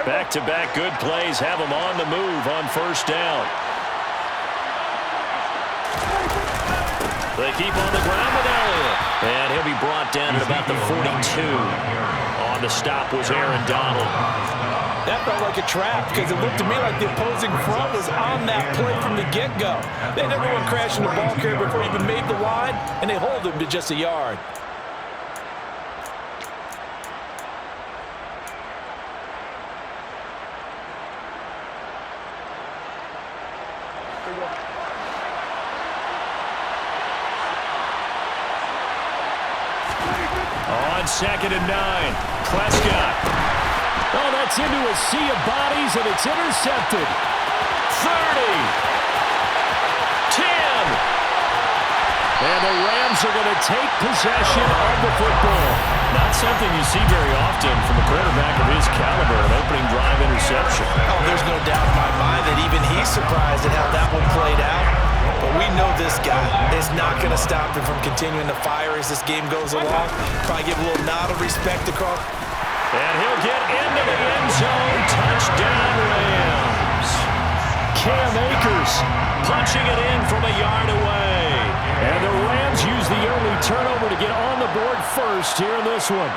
Back-to-back good plays have him on the move on first down. They keep on the ground with Elliott. And he'll be brought down at about the 42. On the stop was Aaron Donald. That felt like a trap because it looked to me like the opposing front was on that play from the get-go. They never went crashing the ball carrier before he even made the line, and they hold him to just a yard. On 2nd and 9, Prescott. Oh, that's into a sea of bodies, and it's intercepted. 30. 10. And the Rams are going to take possession of the football. Not something you see very often from a quarterback of his caliber, an opening drive interception. Oh, there's no doubt in my mind that even he's surprised at how that one played out. But we know this guy is not going to stop him from continuing to fire as this game goes along. Probably give a little nod of respect across. And he'll get into the end zone. Touchdown, Rams. Cam Akers punching it in from a yard away. And the Rams use the early turnover to get on the board first here in this one.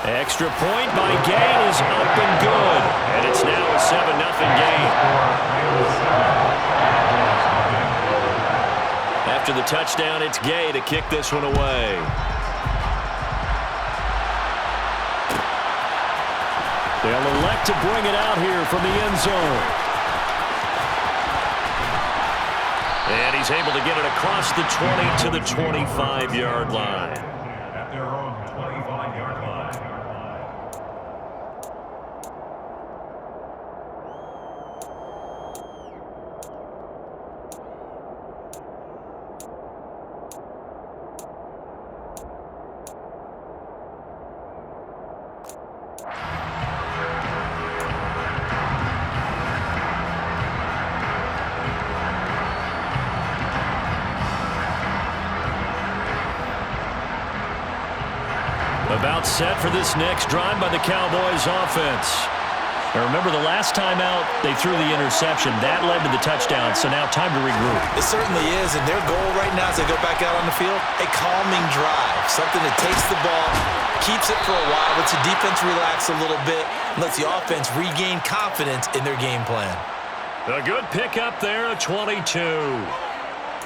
Extra point by Gay is up and good. And it's now a 7-0 game. After the touchdown, it's Gay to kick this one away. They'll elect to bring it out here from the end zone. And he's able to get it across the 20 to the 25-yard line. At their own 25-yard line. About set for this next drive by the Cowboys offense. Now remember, the last time out, they threw the interception. That led to the touchdown, so now time to regroup. It certainly is, and their goal right now as they go back out on the field, a calming drive. Something that takes the ball, keeps it for a while, lets the defense relax a little bit, and lets the offense regain confidence in their game plan. A good pickup there, a 22.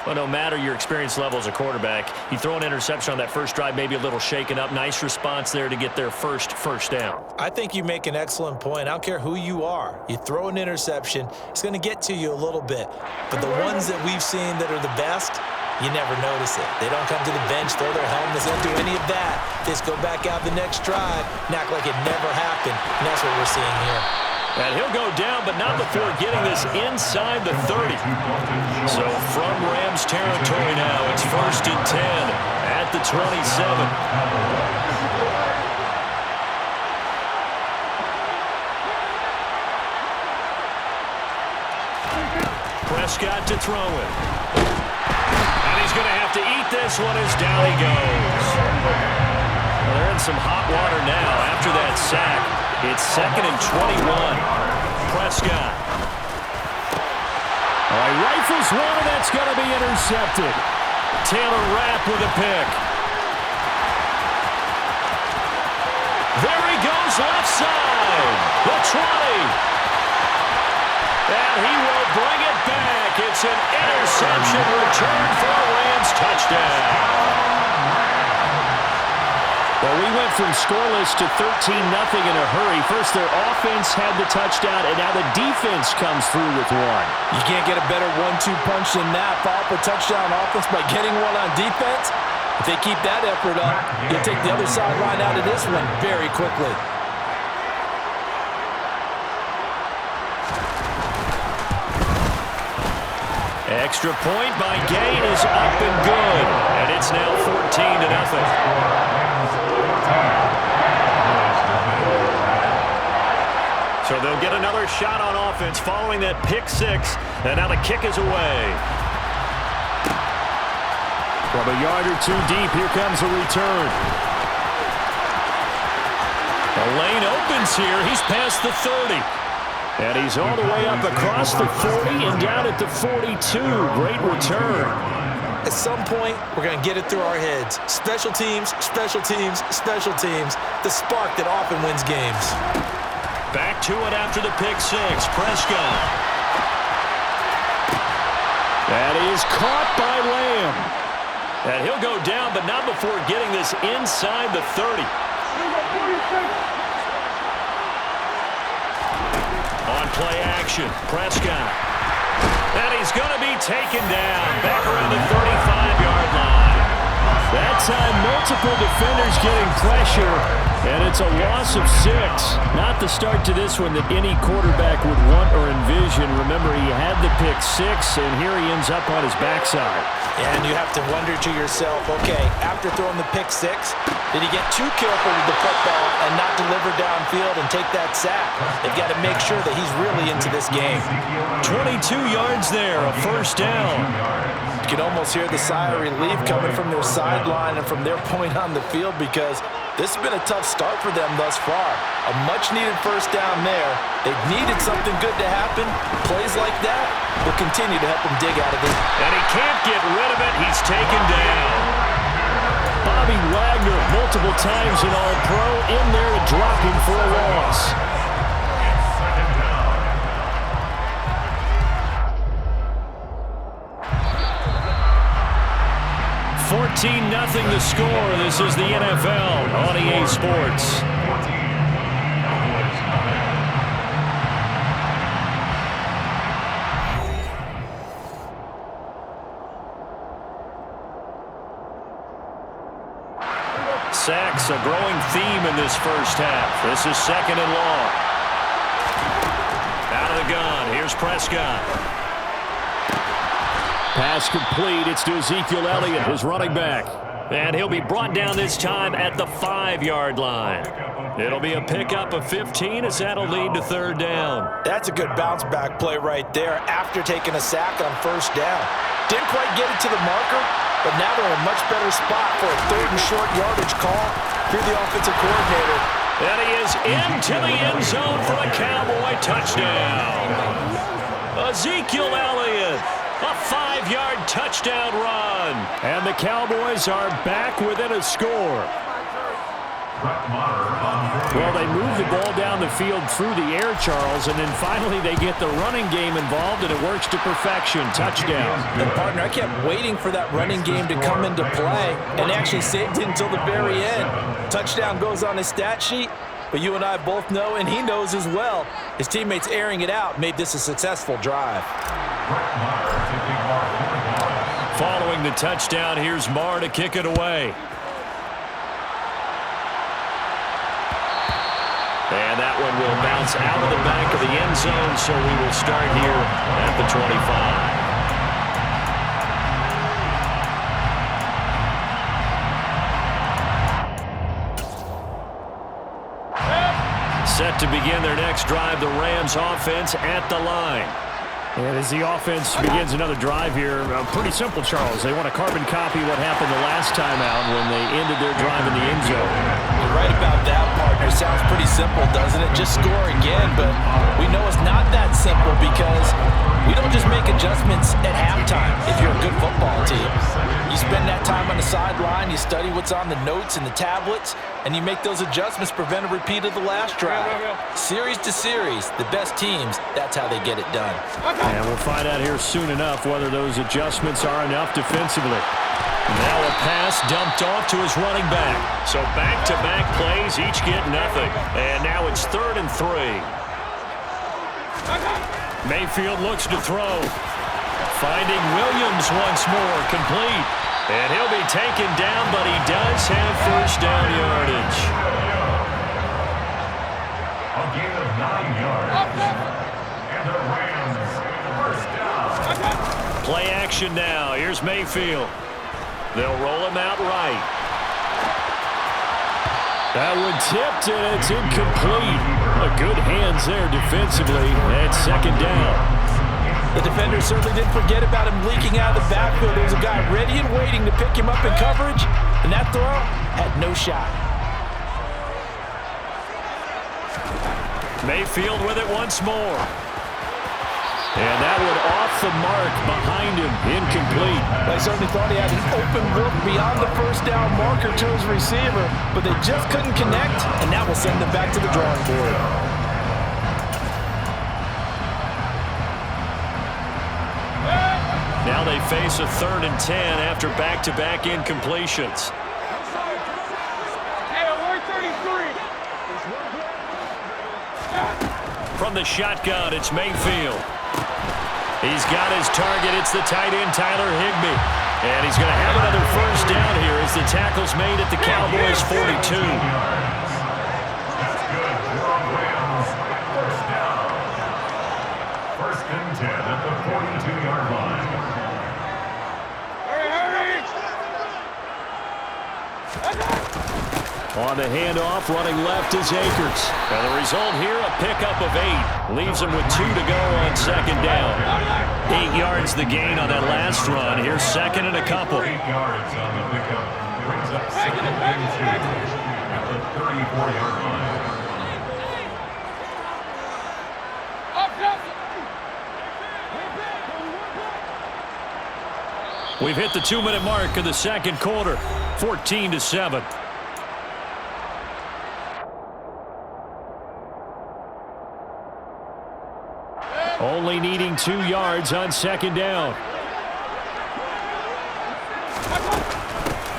Well, no matter your experience level as a quarterback, you throw an interception on that first drive, maybe a little shaken up. Nice response there to get their first down. I think you make an excellent point. I don't care who you are. You throw an interception, it's going to get to you a little bit. But the ones that we've seen that are the best, you never notice it. They don't come to the bench, throw their helmets, don't do any of that. They just go back out the next drive and act like it never happened. And that's what we're seeing here. And he'll go down, but not before getting this inside the 30. So from Rams territory now, it's 1st and 10 at the 27. Prescott to throw it. And he's going to have to eat this one as down he goes. Well, they're in some hot water now after that sack. It's 2nd and 21. Prescott. All right, rifles one, and that's going to be intercepted. Taylor Rapp with a pick. There he goes, left side. The 20. And he will bring it back. It's an interception return for a Rams touchdown. Well, we went from scoreless to 13-0 in a hurry. First, their offense had the touchdown, and now the defense comes through with one. You can't get a better 1-2 punch than that. Follow up a touchdown offense by getting one on defense. If they keep that effort up, you'll take the other sideline out of this one very quickly. Extra point by Gay is up and good, and it's now 14-0. So they'll get another shot on offense following that pick six, and now the kick is away. From a yard or two deep, here comes a return. The lane opens here. He's past the 30. And he's all the way up across the 40 and down at the 42. Great return. At some point, we're going to get it through our heads. Special teams, special teams, special teams. The spark that often wins games. Back to it after the pick six. Prescott. That is caught by Lamb. And he'll go down, but not before getting this inside the 30. On play action, Prescott. And he's going to be taken down back around the 35-yard line. That time, multiple defenders getting pressure, and it's a loss of 6. Not the start to this one that any quarterback would want or envision. Remember, he had the pick 6, and here he ends up on his backside. And you have to wonder to yourself, okay, after throwing the pick 6, did he get too careful with the football and not deliver downfield and take that sack? They've got to make sure that he's really into this game. 22 yards there, a first down. You can almost hear the sigh of relief coming from their sideline and from their point on the field because this has been a tough start for them thus far. A much-needed first down there. They've needed something good to happen. Plays like that will continue to help them dig out of it. And he can't get rid of it. He's taken down. Bobby Wagner, multiple times an All-Pro, in there to drop him for a loss. 14-0 the score. This is the NFL on EA Sports. Sacks, a growing theme in this first half. This is second and long. Out of the gun, here's Prescott. Pass complete. It's to Ezekiel Elliott, his running back. And he'll be brought down this time at the 5-yard line. It'll be a pickup of 15 as that'll lead to third down. That's a good bounce-back play right there after taking a sack on first down. Didn't quite get it to the marker, but now they're in a much better spot for a third and short yardage call through the offensive coordinator. And he is into the end zone for a Cowboy touchdown. Ezekiel Elliott. A 5-yard touchdown run. And the Cowboys are back within a score. Well, they move the ball down the field through the air, Charles, and then finally they get the running game involved, and it works to perfection. Touchdown. And, partner, I kept waiting for that running game to come into play and actually saved it until the very end. Touchdown goes on his stat sheet, but you and I both know, and he knows as well, his teammates airing it out made this a successful drive. Following the touchdown, here's Marr to kick it away. And that one will bounce out of the back of the end zone, so we will start here at the 25. Set to begin their next drive, the Rams offense at the line. And as the offense begins another drive here, pretty simple, Charles. They want to carbon copy what happened the last time out when they ended their drive in the end zone. You're right about that, partner. Sounds pretty simple, doesn't it? Just score again, but we know it's not that simple because we don't just make adjustments at halftime if you're a good football team. You spend that time on the sideline, you study what's on the notes and the tablets, and you make those adjustments, prevent a repeat of the last drive. Series to series, the best teams, that's how they get it done. And we'll find out here soon enough whether those adjustments are enough defensively. Now a pass dumped off to his running back. So back-to-back plays, each get nothing. And now it's 3rd and 3. Mayfield looks to throw. Finding Williams once more, complete. And he'll be taken down, but he does have first down yardage. A gain of 9 yards. And the Rams, first down. Play action now. Here's Mayfield. They'll roll him out right. That one tipped, and it's incomplete. A good hands there defensively. And second down. The defender certainly didn't forget about him leaking out of the backfield. There was a guy ready and waiting to pick him up in coverage, and that throw had no shot. Mayfield with it once more. And that one off the mark behind him, incomplete. They certainly thought he had an open look beyond the first down marker to his receiver, but they just couldn't connect, and that will send them back to the drawing board. Now they face a 3rd and 10 after back-to-back incompletions. From the shotgun, it's Mayfield. He's got his target. It's the tight end, Tyler Higbee. And he's going to have another first down here as the tackle's made at the Cowboys' 42. That's good. Rams, first down. 1st and 10 at the 42-yard line. On the handoff, running left is Akers. And the result here, a pickup of 8. Leaves him with 2 to go on 2nd down. 8 yards the gain on that last run. Here's 2nd and a couple. 8 yards on the pickup. Brings up 2nd and 2 at the 34-yard line. We've hit the 2-minute mark of the 2nd quarter. 14-7. Only needing 2 yards on 2nd down.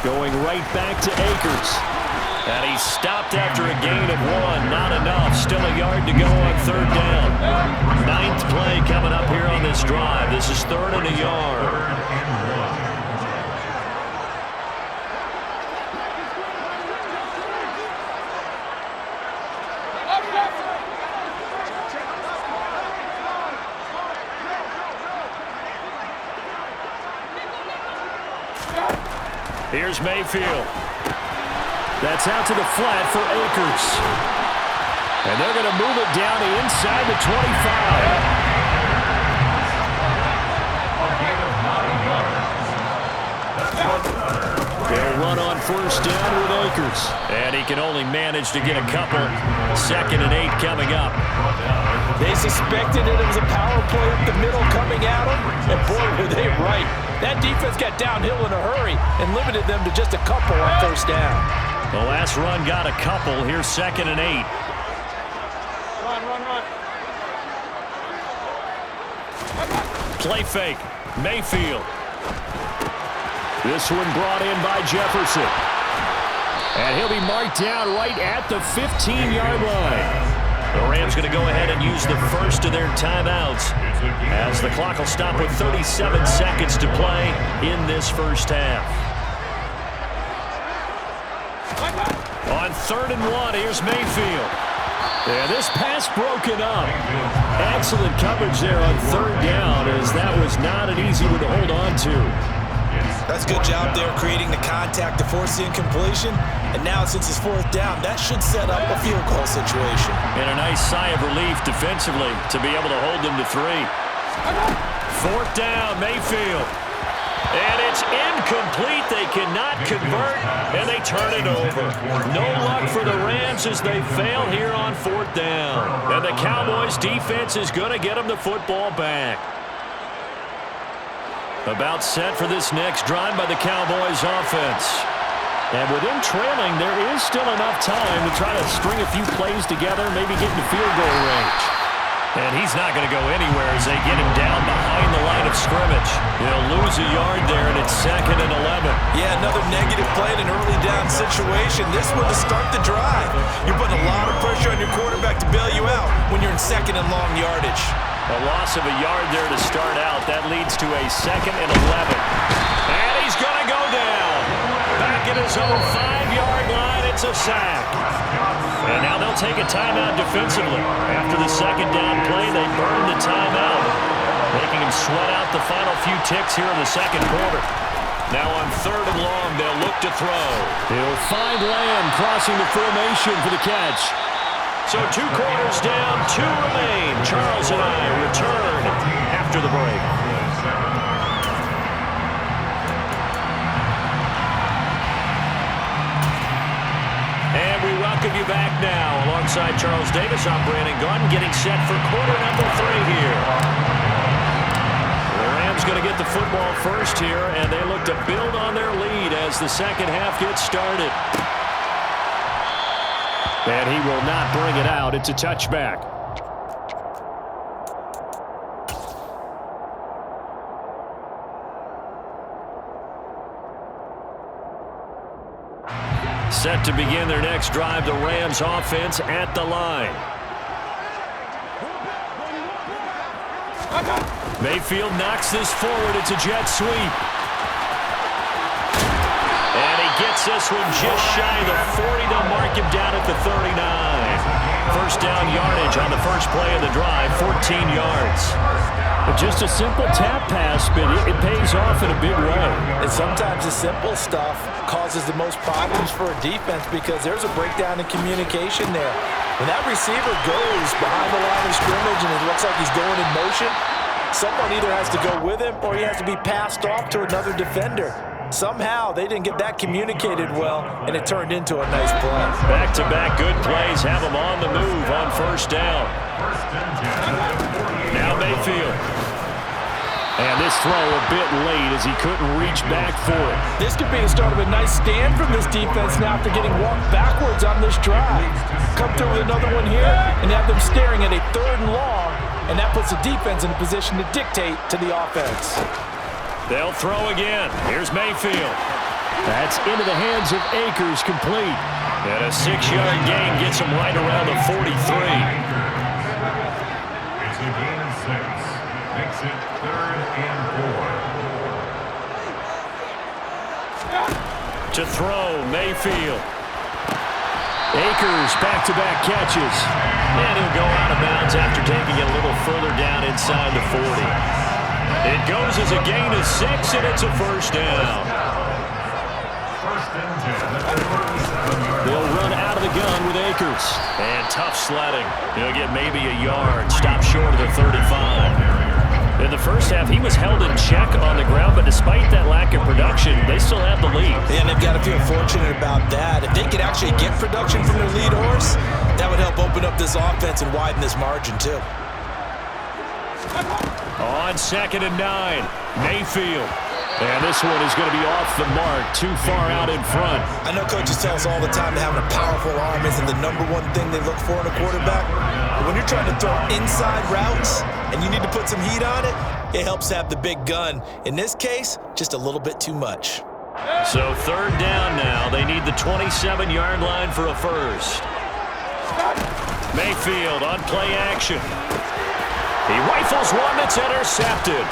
Going right back to Akers. And he's stopped after a gain of 1. Not enough. Still a yard to go on 3rd down. 9th play coming up here on this drive. This is 3rd and a yard. Here's Mayfield. That's out to the flat for Akers. And they're going to move it down to inside the 25. They'll run on 1st down with Akers. And he can only manage to get a couple. 2nd and 8 coming up. They suspected it was a power play up the middle coming at them, and boy, were they right. That defense got downhill in a hurry and limited them to just a couple on 1st down. The last run got a couple. Here's 2nd and 8. Run. Play fake. Mayfield. This one brought in by Jefferson. And he'll be marked down right at the 15-yard line. The Rams going to go ahead and use the first of their timeouts as the clock will stop with 37 seconds to play in this first half. On 3rd and 1, here's Mayfield. Yeah, this pass broken up. Excellent coverage there on 3rd down, as that was not an easy one to hold on to. That's a good job there creating the contact to force the incompletion. And now since it's 4th down, that should set up a field goal situation. And a nice sigh of relief defensively to be able to hold them to 3. 4th down, Mayfield. And it's incomplete. They cannot convert, and they turn it over. No luck for the Rams as they fail here on 4th down. And the Cowboys defense is going to get them the football back. About set for this next drive by the Cowboys offense. And with them trailing, there is still enough time to try to string a few plays together, maybe get into field goal range. And he's not going to go anywhere as they get him down behind the line of scrimmage. He'll lose a yard there, and it's 2nd and 11. Yeah, another negative play in an early down situation. This one to start the drive. You're putting a lot of pressure on your quarterback to bail you out when you're in 2nd and long yardage. A loss of a yard there to start out. That leads to a 2nd and 11. And he's going to go down. Back at his own 5-yard line, it's a sack. And now they'll take a timeout defensively. After the 2nd down play, they burn the timeout, making him sweat out the final few ticks here in the 2nd quarter. Now on 3rd and long, they'll look to throw. He'll find Lamb crossing the formation for the catch. So 2 quarters down, 2 remain. Charles and I return after the break. And we welcome you back now side, Charles Davis on Brandon Gaudin getting set for quarter number 3 here. The Rams going to get the football first here, and they look to build on their lead as the second half gets started. And he will not bring it out. It's a touchback. Set to begin their next drive, the Rams offense at the line. Mayfield knocks this forward. It's a jet sweep. And he gets this one just shy of the 40 to mark him down at the 39. First down yardage on the first play of the drive, 14 yards. But just a simple tap pass, but it pays off in a big way. And sometimes the simple stuff causes the most problems for a defense because there's a breakdown in communication there. When that receiver goes behind the line of scrimmage and it looks like he's going in motion, someone either has to go with him or he has to be passed off to another defender. Somehow they didn't get that communicated well, and it turned into a nice play. Back-to-back good plays have him on the move on first down. Now Mayfield. And this throw a bit late as he couldn't reach back for it. This could be the start of a nice stand from this defense now after getting walked backwards on this drive. Come through with another one here and have them staring at a 3rd and long, and that puts the defense in a position to dictate to the offense. They'll throw again. Here's Mayfield. That's into the hands of Akers, complete. And a 6-yard gain gets him right around the 43. It's a gain of 6. Makes it 3rd and 4. To throw, Mayfield. Akers back-to-back catches. And he'll go out of bounds after taking it a little further down inside the 40. It goes as a gain of 6, and it's a first down. They'll run out of the gun with Akers. And tough sledding. He'll get maybe a yard. Stop short of the 35. In the first half, he was held in check on the ground, but despite that lack of production, they still have the lead. And they've got to feel fortunate about that. If they could actually get production from their lead horse, that would help open up this offense and widen this margin, too. On 2nd and 9, Mayfield. And this one is going to be off the mark, too far out in front. I know coaches tell us all the time that having a powerful arm isn't the #1 thing they look for in a quarterback. But when you're trying to throw inside routes and you need to put some heat on it, it helps have the big gun. In this case, just a little bit too much. So 3rd down now. They need the 27-yard line for a first. Mayfield on play action. He rifles one that's intercepted.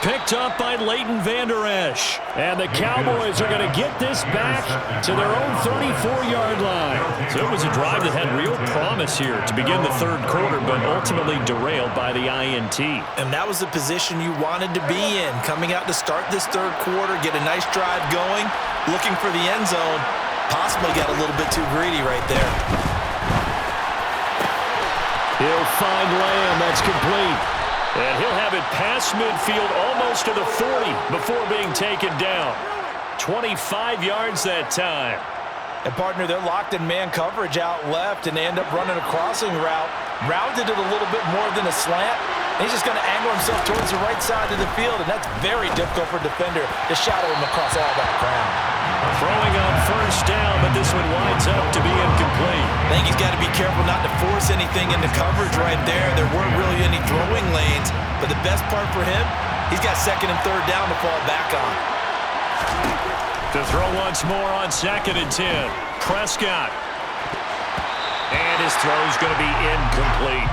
Picked up by Leighton Vander Esch. And the Cowboys are going to get this back to their own 34-yard line. So it was a drive that had real promise here to begin the 3rd quarter, but ultimately derailed by the INT. And that was the position you wanted to be in. Coming out to start this 3rd quarter, get a nice drive going, looking for the end zone. Possibly got a little bit too greedy right there. He'll find Lamb. That's complete. And he'll have it past midfield almost to the 40 before being taken down. 25 yards that time. And, partner, they're locked in man coverage out left, and they end up running a crossing route. Rounded it a little bit more than a slant. And he's just going to angle himself towards the right side of the field, and that's very difficult for a defender to shadow him across all that ground. Throwing on first down, but this one winds up to be incomplete. I think he's got to be careful not to force anything into coverage right there. There weren't really any throwing lanes, but the best part for him, he's got 2nd and 3rd down to fall back on. To throw once more on 2nd and 10. Prescott. And his throw's going to be incomplete.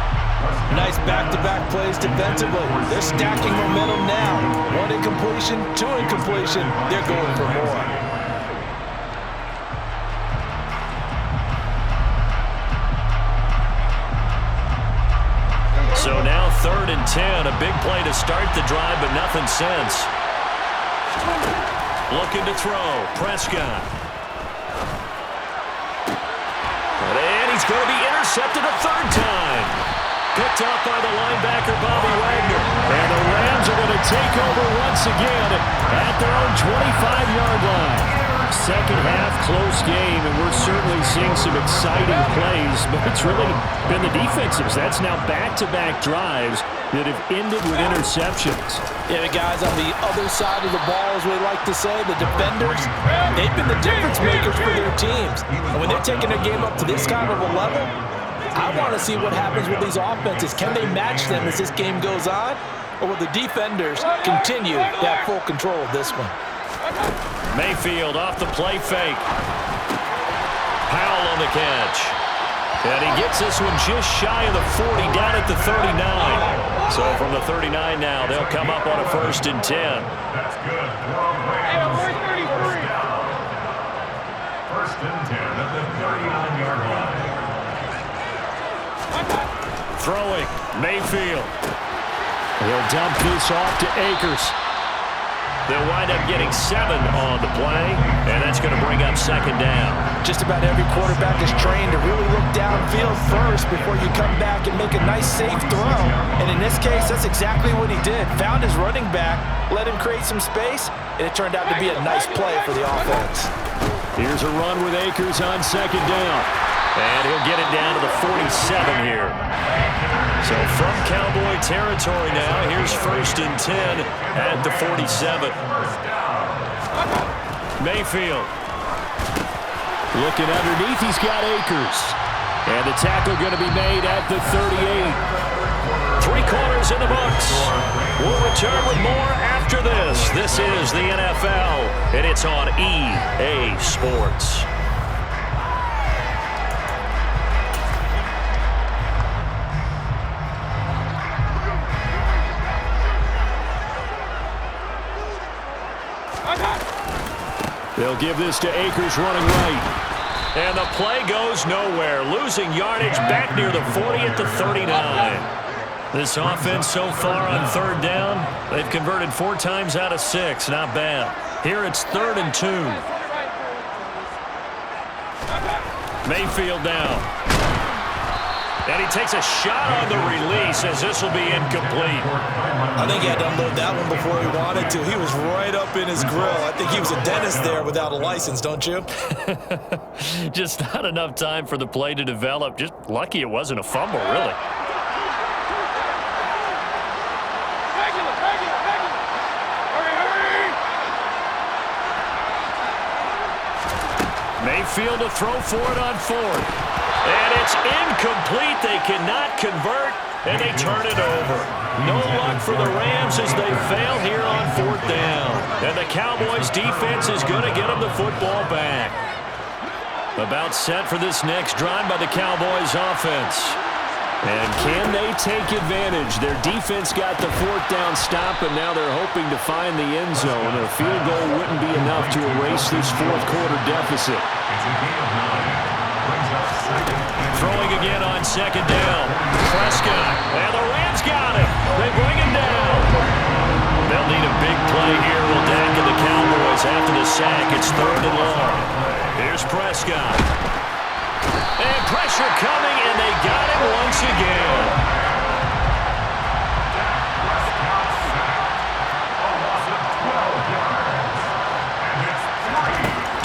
Nice back-to-back plays defensively. They're stacking momentum now. 1 incompletion, 2 incompletion. They're going for more. So now 3rd and 10. A big play to start the drive, but nothing since. Looking to throw. Prescott. And he's going to be intercepted a 3rd time. Picked up by the linebacker, Bobby Wagner. And the Rams are going to take over once again at their own 25-yard line. Second half, close game, and we're certainly seeing some exciting plays, but it's really been the defensives. That's now back-to-back drives that have ended with interceptions. Yeah, the guys on the other side of the ball, as we like to say, the defenders, they've been the difference makers for their teams. And when they're taking their game up to this kind of a level, I want to see what happens with these offenses. Can they match them as this game goes on? Or will the defenders continue to have full control of this one? Mayfield off the play fake. Powell on the catch. And he gets this one just shy of the 40, down at the 39. So from the 39 now, they'll come up on a 1st and 10. That's good. First down. 1st and 10 at the 39-yard line. Throwing, Mayfield. He'll dump this off to Akers. They'll wind up getting 7 on the play, and that's going to bring up 2nd down. Just about every quarterback is trained to really look downfield first before you come back and make a nice, safe throw. And in this case, that's exactly what he did. Found his running back, let him create some space, and it turned out to be a nice play for the offense. Here's a run with Akers on 2nd down. And he'll get it down to the 47 here. So from Cowboy territory now, here's 1st and 10 at the 47. Mayfield. Looking underneath, he's got Akers. And the tackle going to be made at the 38. 3 quarters in the books. We'll return with more after this. This is the NFL, and it's on EA Sports. They'll give this to Akers running right. And the play goes nowhere. Losing yardage back near the 40 at the 39. This offense so far on 3rd down, they've converted 4 times out of 6. Not bad. Here it's 3rd and 2. Mayfield down. And he takes a shot on the release as this will be incomplete. I think he had to unload that one before he wanted to. He was right up in his grill. I think he was a dentist there without a license, don't you? Just not enough time for the play to develop. Just lucky it wasn't a fumble, really. Mayfield to throw for it on 4th. And it's incomplete. They cannot convert, and they turn it over. No luck for the Rams as they fail here on 4th down. And the Cowboys' defense is going to get them the football back. About set for this next drive by the Cowboys' offense. And can they take advantage? Their defense got the 4th down stop, and now they're hoping to find the end zone. A field goal wouldn't be enough to erase this 4th quarter deficit. Throwing again on 2nd down. Prescott. And the Rams got it. They bring him down. They'll need a big play here. Will Dak and the Cowboys after the sack. It's 3rd and long. Here's Prescott. And pressure coming, and they got him once again.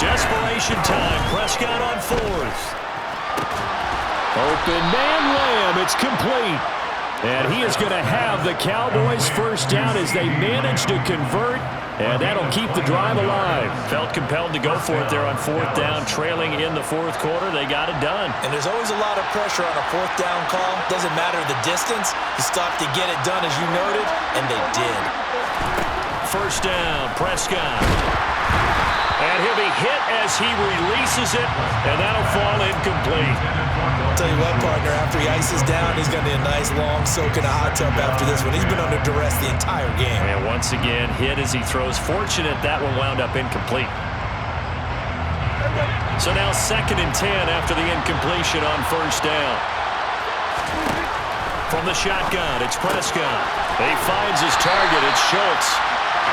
Desperation time. Prescott on 4th. Open man Lamb. It's complete. And he is going to have the Cowboys' 1st down as they manage to convert. And that'll keep the drive alive. Felt compelled to go for it there on 4th down, trailing in the 4th quarter. They got it done. And there's always a lot of pressure on a 4th down call. Doesn't matter the distance. You stop to get it done, as you noted, and they did. 1st down, Prescott. And he'll be hit as he releases it, and that'll fall incomplete. I'll tell you what, partner, after he ices down, he's going to need a nice long soak in a hot tub after this one. He's been under duress the entire game. And once again, hit as he throws. Fortunate that one wound up incomplete. So now 2nd and 10 after the incompletion on 1st down. From the shotgun, it's Prescott. He finds his target. It's Schultz.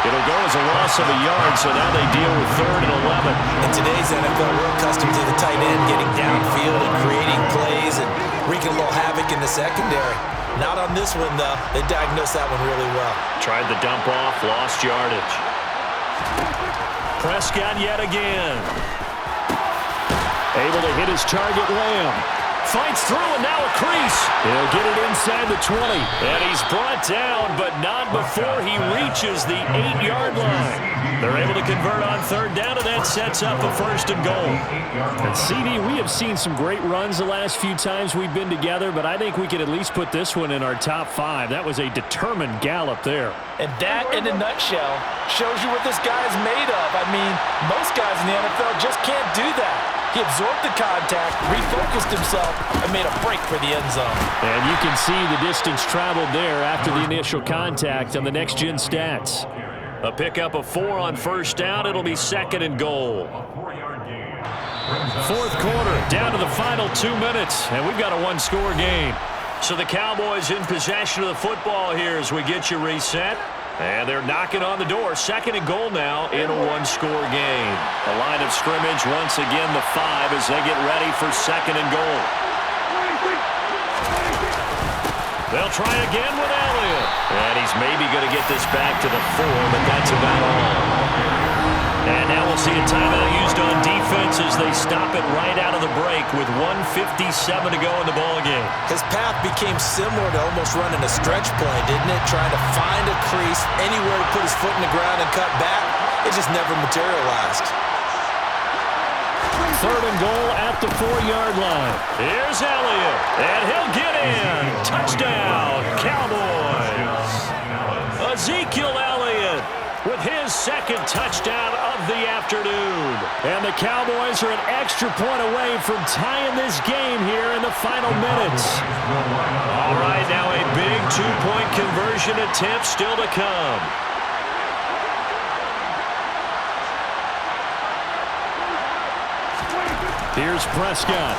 It'll go as a loss of a yard, so now they deal with 3rd and 11. In today's NFL, we're accustomed to the tight end getting downfield and creating plays and wreaking a little havoc in the secondary. Not on this one, though. They diagnosed that one really well. Tried the dump off, lost yardage. Prescott yet again. Able to hit his target, Lamb. Fights through, and now a crease. He'll get it inside the 20. And he's brought down, but not before he reaches the 8-yard line. They're able to convert on third down, and that sets up a first and goal. And CD, we have seen some great runs the last few times we've been together, but I think we could at least put this one in our top 5. That was a determined gallop there. And that, in a nutshell, shows you what this guy is made of. I mean, most guys in the NFL just can't do that. He absorbed the contact, refocused himself, and made a break for the end zone. And you can see the distance traveled there after the initial contact on the next-gen stats. A pickup of 4 on first down. It'll be second and goal. Fourth quarter, down to the final 2 minutes, and we've got a one-score game. So the Cowboys in possession of the football here as we get you reset. And they're knocking on the door. Second and goal now in a one-score game. The line of scrimmage once again the 5 as they get ready for second and goal. They'll try again with Elliott. And he's maybe going to get this back to the 4, but that's about all. And now we'll see a timeout used on defense as they stop it right out of the break with 1:57 to go in the ballgame. His path became similar to almost running a stretch play, didn't it? Trying to find a crease, anywhere to put his foot in the ground and cut back. It just never materialized. Third and goal at the 4-yard line. Here's Elliott, and he'll get in. Touchdown, Cowboys. Ezekiel Elliott with his second touchdown of the afternoon. And the Cowboys are an extra point away from tying this game here in the final minutes. All right, now a big 2-point conversion attempt still to come. Here's Prescott.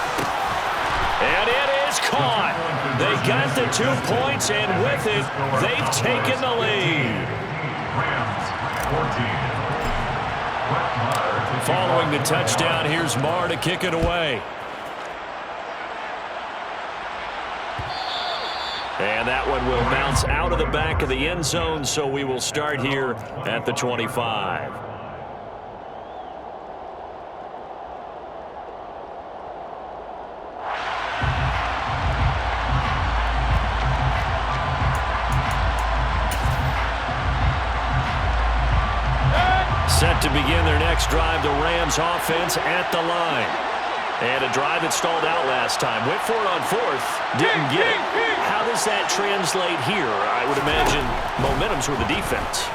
And it is caught. They got the 2 points, and with it, they've taken the lead. Following the touchdown, here's Marr to kick it away. And that one will bounce out of the back of the end zone, so we will start here at the 25. Set to begin their next drive, the Rams offense at the line. And a drive that stalled out last time. Went for it on fourth, didn't get it. How does that translate here? I would imagine momentum's with the defense.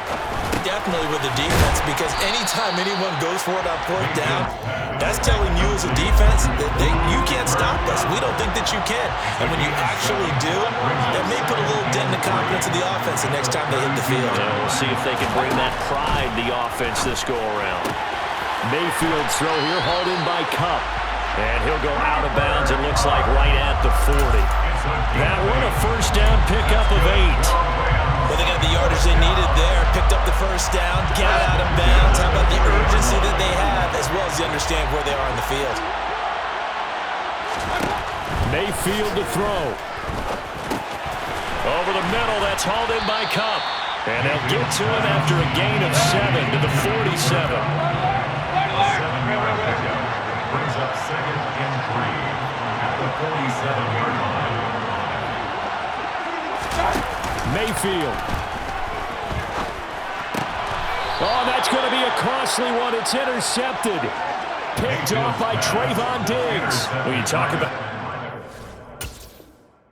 Definitely with the defense, because anytime anyone goes for it on fourth down, that's telling you as a defense that you can't stop us. We don't think that you can. And when you actually do, that may put a little dent in the confidence of the offense the next time they hit the field. And we'll see if they can bring that pride to the offense this go-around. Mayfield's throw here hauled in by Cup. And he'll go out of bounds, it looks like, right at the 40. That one a first down pickup of 8. Well, they got the yardage they needed there. Picked up the first down, got out of bounds. How about the urgency that they have, as well as they understand where they are in the field. Mayfield to throw. Over the middle, that's hauled in by Cup. And they'll get to him after a gain of 7 to the 47. Brings up second and 3 at the 47-yard line. Mayfield. Oh, that's going to be a costly one. It's intercepted. Picked off by Trayvon Diggs. When you talk about